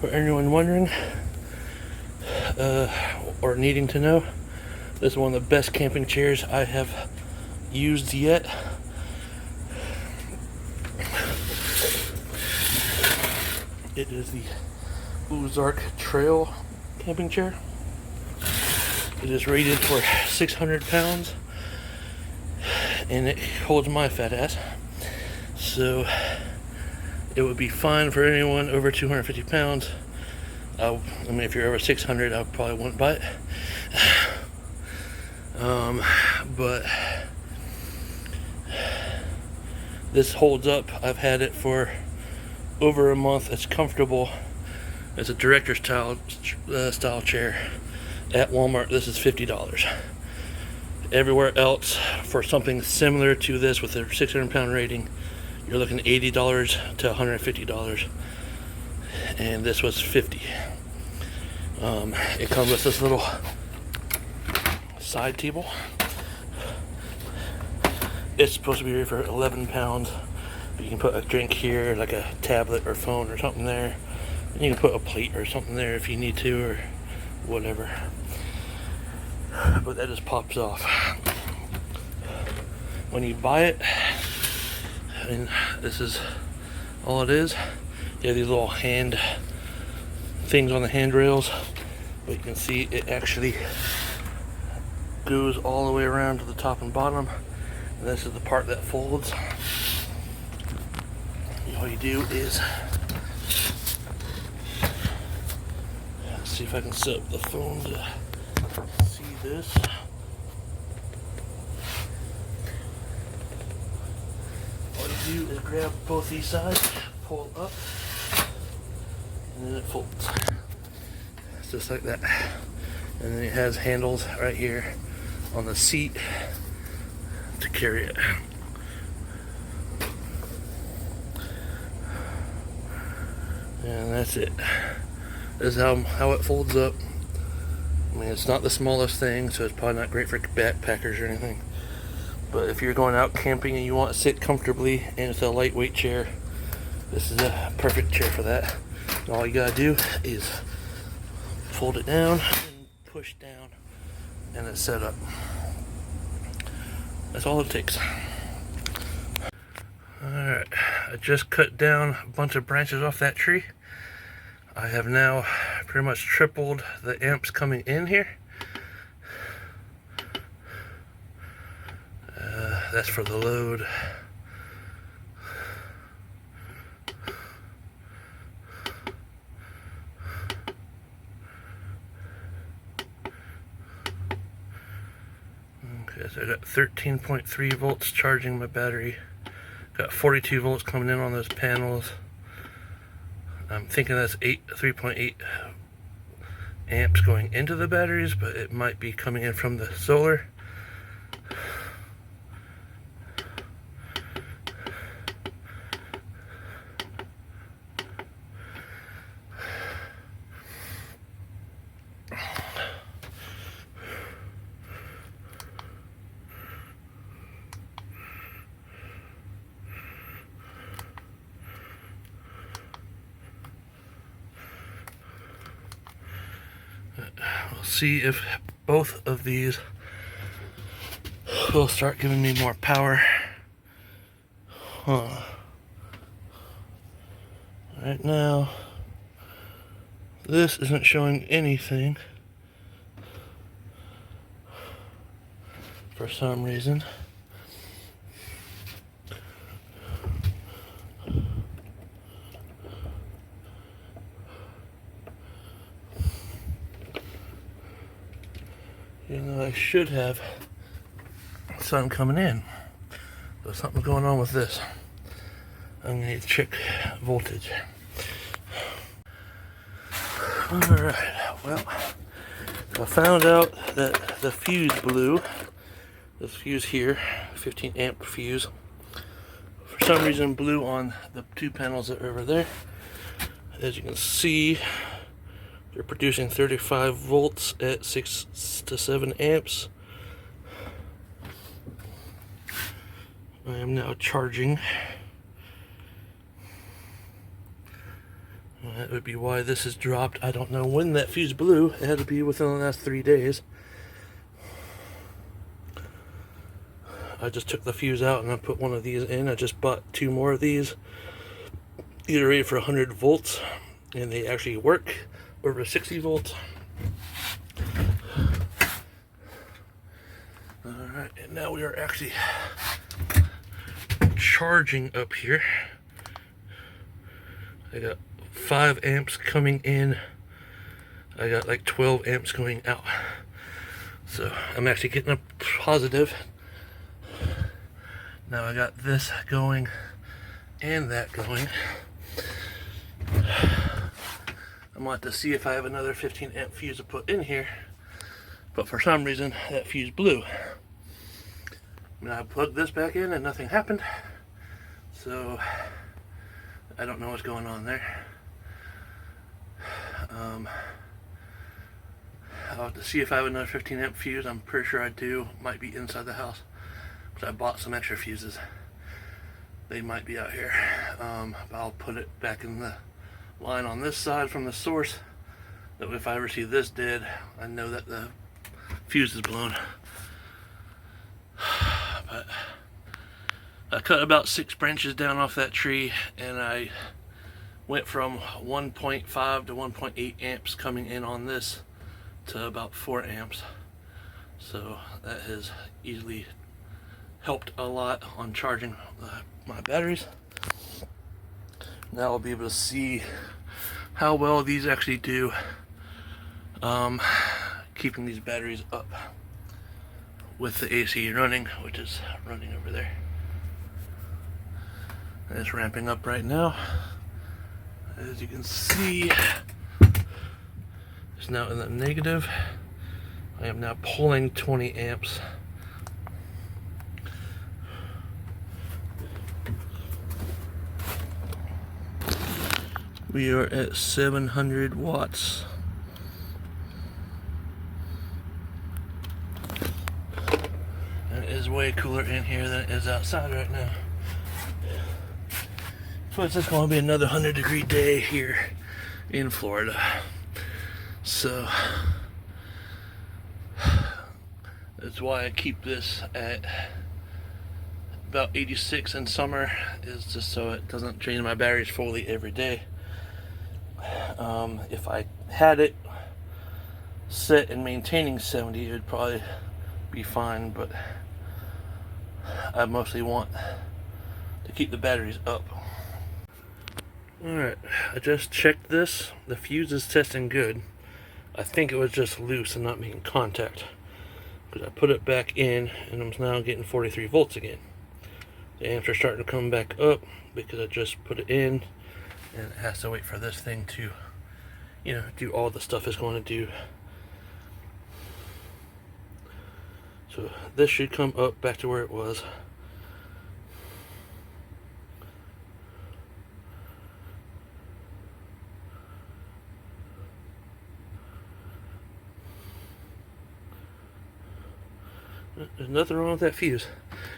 For anyone wondering or needing to know, this is one of the best camping chairs I have used yet. It is the Ozark Trail camping chair. It is rated for 600 pounds and it holds my fat ass. So it would be fine for anyone over 250 pounds. I mean, if you're over 600, I probably wouldn't buy it. But this holds up. I've had it for over a month. It's comfortable. It's a director's style chair. At Walmart, this is $50. Everywhere else, for something similar to this with a 600 pound rating, you're looking at $80 to $150. And this was $50. It comes with this little side table. It's supposed to be rated for 11 pounds. You can put a drink here, like a tablet or phone or something there. And you can put a plate or something there if you need to, or whatever. But that just pops off. When you buy it, and this is all it is, you have these little hand things on the handrails, but you can see it actually goes all the way around to the top and bottom. And this is the part that folds. All you do is, let's see if I can set up the phone to see this. All you do is grab both these sides, pull up, and then it folds. It's just like that. And then it has handles right here on the seat to carry it. And that's it. This is how it folds up. I mean, it's not the smallest thing, so it's probably not great for backpackers or anything. But if you're going out camping and you want to sit comfortably and it's a lightweight chair, this is a perfect chair for that. And all you gotta do is fold it down and push down, and it's set up. That's all it takes. Alright, I just cut down a bunch of branches off that tree. I have now pretty much tripled the amps coming in here. That's for the load. Okay, so I got 13.3 volts charging my battery. Got 42 volts coming in on those panels. I'm thinking that's 3.8 amps going into the batteries, but it might be coming in from the solar. We'll see if both of these will start giving me more power. Right now, this isn't showing anything for some reason. You know, I should have sun coming in. There's something going on with this. I'm gonna need to check voltage. Alright, well, I found out that the fuse blew. This fuse here, 15 amp fuse, for some reason blew on the two panels that are over there. As you can see, they're producing 35 volts at 6 to 7 amps. I am now charging. That would be why this is dropped. I don't know when that fuse blew. It had to be within the last 3 days. I just took the fuse out and I put one of these in. I just bought 2 more of these. These are rated for 100 volts, and they actually work over 60 volts. Alright, and now we are actually charging up here. I got 5 amps coming in. I got like 12 amps going out. So I'm actually getting a positive. Now I got this going and that going. I'm going to see if I have another 15 amp fuse to put in here. But for some reason that fuse blew. And I plugged this back in and nothing happened. So I don't know what's going on there. I'll have to see if I have another 15 amp fuse. I'm pretty sure I do. Might be inside the house. But I bought some extra fuses. They might be out here. But I'll put it back in the line on this side from the source. That if I ever see this dead, I know that the fuse is blown. But I cut about 6 branches down off that tree, and I went from 1.5 to 1.8 amps coming in on this to about 4 amps. So that has easily helped a lot on charging my batteries. Now I'll be able to see how well these actually do keeping these batteries up with the AC running, which is running over there. And it's ramping up right now. As you can see, it's now in the negative. I am now pulling 20 amps. We are at 700 watts. And it is way cooler in here than it is outside right now. So it's just going to be another 100-degree day here in Florida. So that's why I keep this at about 86 in summer, is just so it doesn't drain my batteries fully every day. If I had it set and maintaining 70, it would probably be fine, but I mostly want to keep the batteries up. Alright, I just checked this. The fuse is testing good. I think it was just loose and not making contact, because I put it back in and I'm now getting 43 volts again. The amps are starting to come back up because I just put it in, and it has to wait for this thing to, you know, do all the stuff it's going to do. So this should come up back to where it was. There's nothing wrong with that fuse.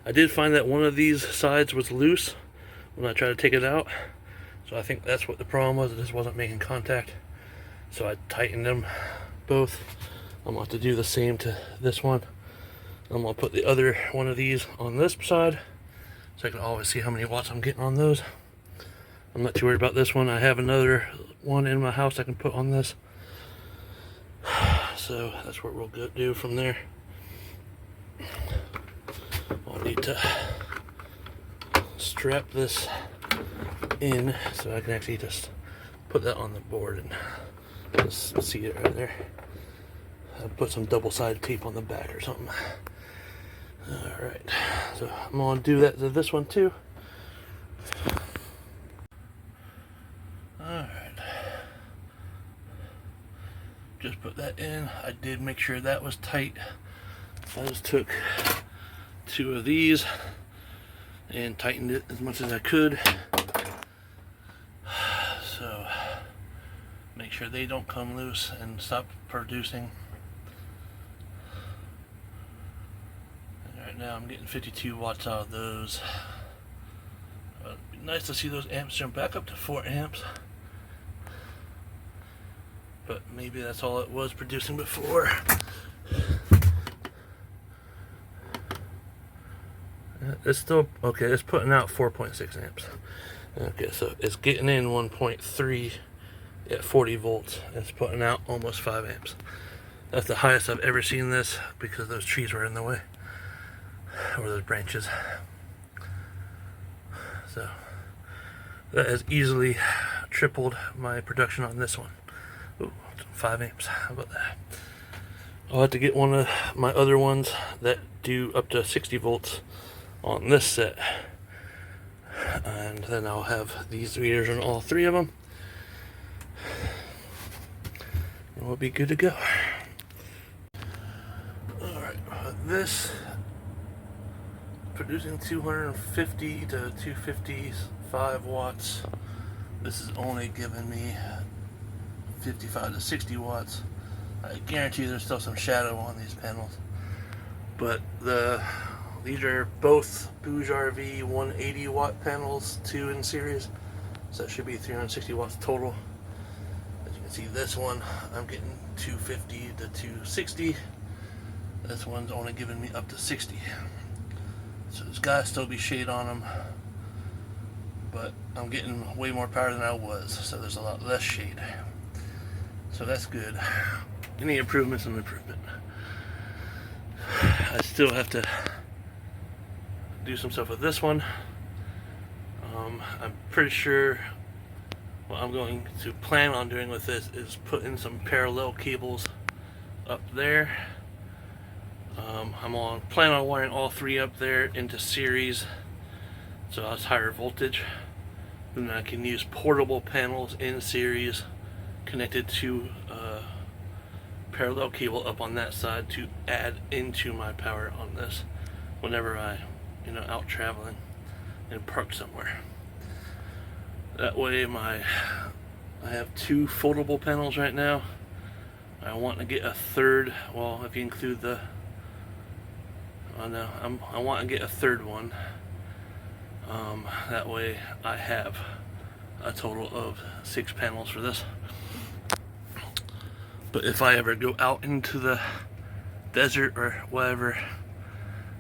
I did find that one of these sides was loose when I tried to take it out. So I think that's what the problem was. It just wasn't making contact. So I tightened them both. I'm going to do the same to this one. I'm going to put the other one of these on this side, so I can always see how many watts I'm getting on those. I'm not too worried about this one. I have another one in my house I can put on this. So that's what we'll go do from there. I'll need to strap this in so I can actually just put that on the board and just see it right there. I'll put some double-sided tape on the back or something. Alright, so I'm going to do that to this one too. Alright, just put that in. I did make sure that was tight. I just took 2 of these and tightened it as much as I could. So make sure they don't come loose and stop producing. And right now I'm getting 52 watts out of those. It'd be nice to see those amps jump back up to 4 amps. but maybe that's all it was producing before. It's still okay. It's putting out 4.6 amps. Okay, so it's getting in 1.3 at 40 volts. It's putting out almost 5 amps. That's the highest I've ever seen this because those trees were in the way, or those branches. So that has easily tripled my production on this one. Ooh, 5 amps. How about that? I'll have to get one of my other ones that do up to 60 volts on this set, and then I'll have these readers on all 3 of them, and we'll be good to go. Alright, this producing 250 to 255 watts. This is only giving me 55 to 60 watts. I guarantee there's still some shadow on these panels, but these are both Bouge RV 180 watt panels, 2 in series, so that should be 360 watts total. As you can see, this one I'm getting 250 to 260. This one's only giving me up to 60. So there's got to still be shade on them, but I'm getting way more power than I was, so there's a lot less shade. So that's good. Any improvement's an improvement. I still have to do some stuff with this one. I'm pretty sure what I'm going to plan on doing with this is put in some parallel cables up there. I'm plan on wiring all 3 up there into series, so that's higher voltage. Then I can use portable panels in series connected to parallel cable up on that side to add into my power on this whenever I out traveling and park somewhere. That way I have 2 foldable panels right now. I want to get a third, well, if you include the I want to get a third one. That way I have a total of 6 panels for this. But if I ever go out into the desert or whatever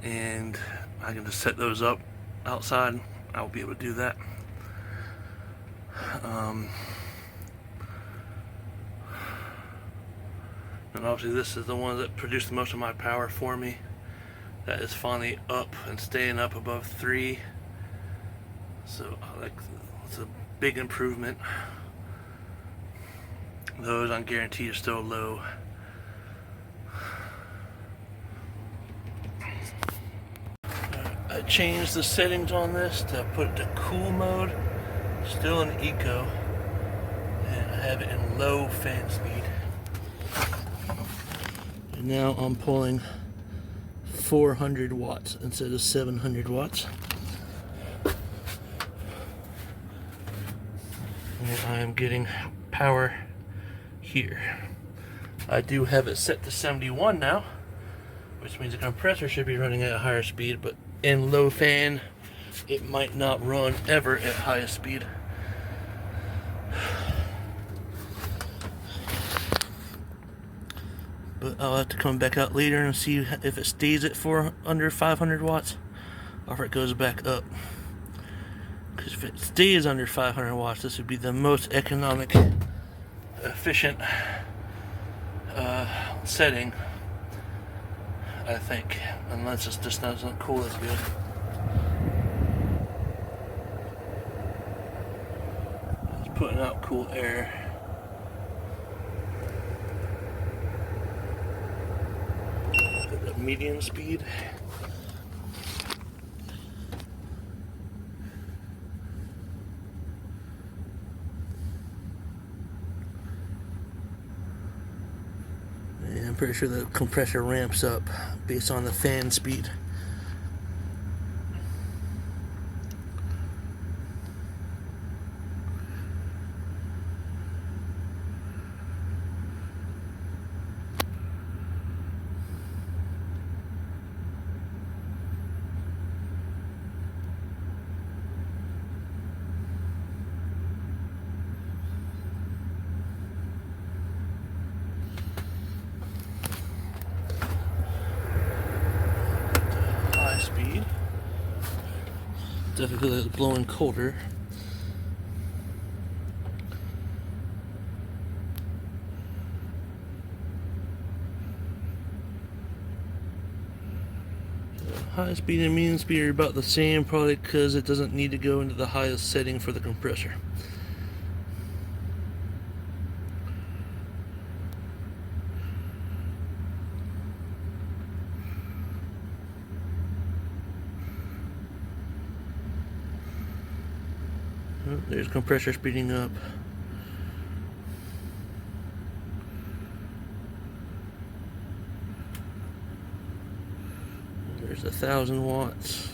and I can just set those up outside, I'll be able to do that. And obviously this is the one that produced most of my power for me. That is finally up and staying up above 3. So it's a big improvement. Those I guarantee are still low. I changed the settings on this to put it to cool mode, still in eco, and I have it in low fan speed. And now I'm pulling 400 watts instead of 700 watts. And I am getting power here. I do have it set to 71 now, which means the compressor should be running at a higher speed, but in low fan it might not run ever at highest speed. But I'll have to come back out later and see if it stays at under 500 watts or if it goes back up. Because if it stays under 500 watts, this would be the most economic, efficient setting, I think, unless it just doesn't cool as good. It's putting out cool air. At medium speed. And I'm pretty sure the compressor ramps up based on the fan speed. definitely feels like it's blowing colder. High speed and medium speed are about the same, probably because it doesn't need to go into the highest setting for the compressor. Oh, there's compressor speeding up. There's 1,000 watts.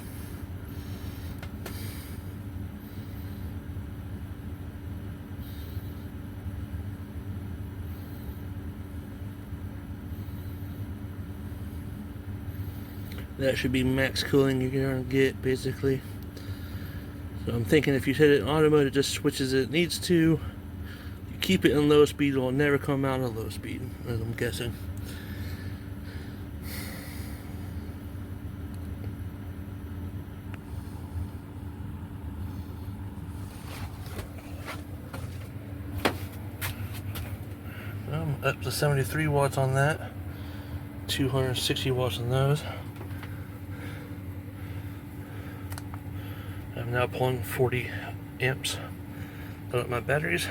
That should be max cooling you're going to get, basically. So I'm thinking if you hit it in auto mode, it just switches it needs to. You keep it in low speed, it will never come out of low speed, as I'm guessing. I'm up to 73 watts on that. 260 watts on those. I'm now pulling 40 amps out of my batteries.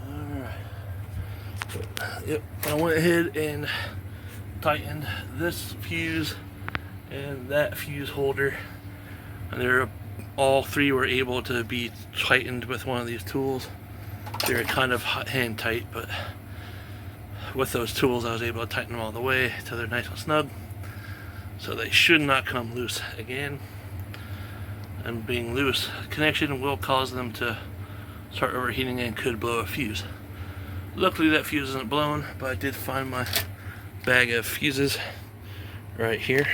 Alright. Yep, I went ahead and tightened this fuse and that fuse holder, and all three were able to be tightened with one of these tools. They're kind of hand tight, but with those tools I was able to tighten them all the way till they're nice and snug, so they should not come loose again. And being loose, connection will cause them to start overheating and could blow a fuse. Luckily that fuse isn't blown, but I did find my bag of fuses right here.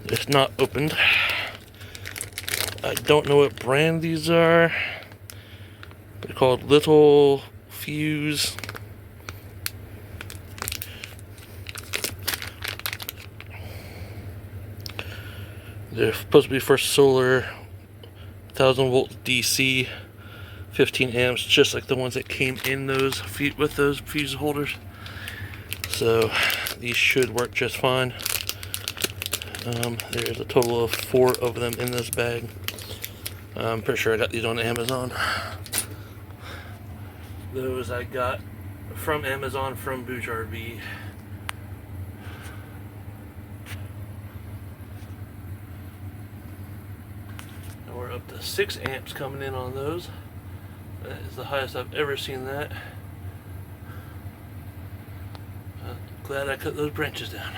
It's not opened. I don't know what brand these are. They're called Little Fuse. They're supposed to be for solar, 1,000 volts DC, 15 amps, just like the ones that came in those with those fuse holders. So these should work just fine. There's a total of 4 of them in this bag. I'm pretty sure I got these on Amazon. Those I got from Amazon from BougeRV. And we're up to 6 amps coming in on those. That is the highest I've ever seen that. Glad I cut those branches down.